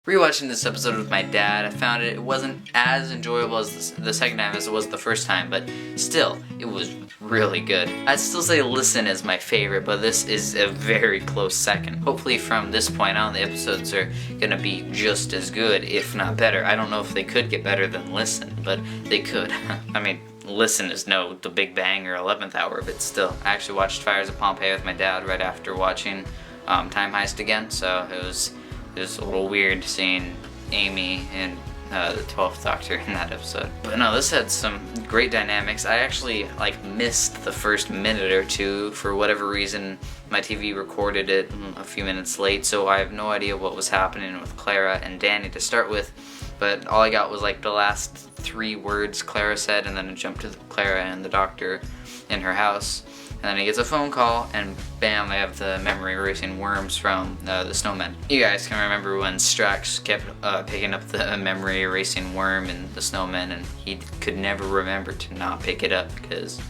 Rewatching this episode with my dad, I found it wasn't as enjoyable as the second time as it was the first time, but still, it was really good. I'd still say Listen is my favorite, but this is a very close second. Hopefully from this point on, the episodes are gonna be just as good, if not better. I don't know if they could get better than Listen, but they could. I mean, Listen is no The Big Bang or 11th Hour, but still. I actually watched Fires of Pompeii with my dad right after watching Time Heist again, so it was a little weird seeing Amy and the 12th Doctor in that episode. But no, this had some great dynamics. I actually missed the first minute or two for whatever reason. My TV recorded it a few minutes late, so I have no idea what was happening with Clara and Danny to start with. But all I got was the last 3 words Clara said, and then it jumped to Clara and the Doctor in her house. And then he gets a phone call, and bam, they have the memory erasing worms from the snowmen. You guys can remember when Strax kept picking up the memory erasing worm in the snowmen, and he could never remember to not pick it up because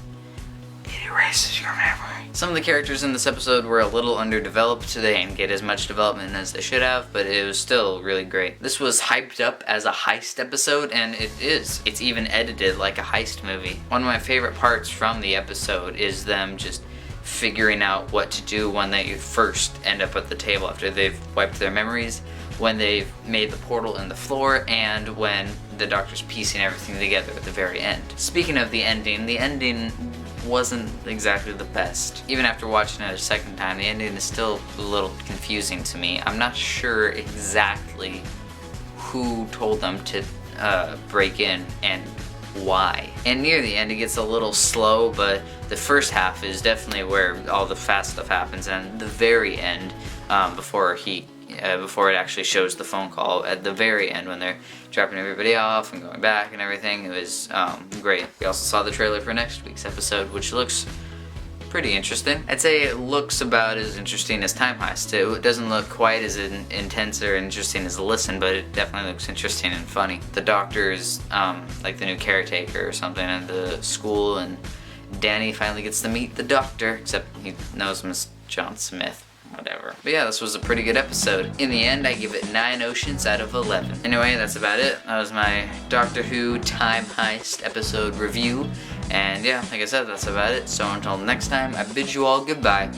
it erases your memory. Some of the characters in this episode were a little underdeveloped. They didn't get as much development as they should have, but it was still really great. This was hyped up as a heist episode, and it is. It's even edited like a heist movie. One of my favorite parts from the episode is them just figuring out what to do when they first end up at the table after they've wiped their memories, when they've made the portal in the floor, and when the Doctor's piecing everything together at the very end. Speaking of the ending wasn't exactly the best. Even after watching it a second time, the ending is still a little confusing to me. I'm not sure exactly who told them to break in and why. And near the end it gets a little slow, but the first half is definitely where all the fast stuff happens, and the very end, before it actually shows the phone call, at the very end when they're dropping everybody off and going back and everything, it was great. We also saw the trailer for next week's episode, which looks pretty interesting. I'd say it looks about as interesting as Time Heist. It doesn't look quite as intense or interesting as Listen, but it definitely looks interesting and funny. The Doctor is like the new caretaker or something at the school, and Danny finally gets to meet the Doctor, except he knows him as John Smith. Whatever. But yeah, this was a pretty good episode. In the end, I give it 9 oceans out of 11. Anyway, that's about it. That was my Doctor Who Time Heist episode review. And yeah, like I said, that's about it. So until next time, I bid you all goodbye.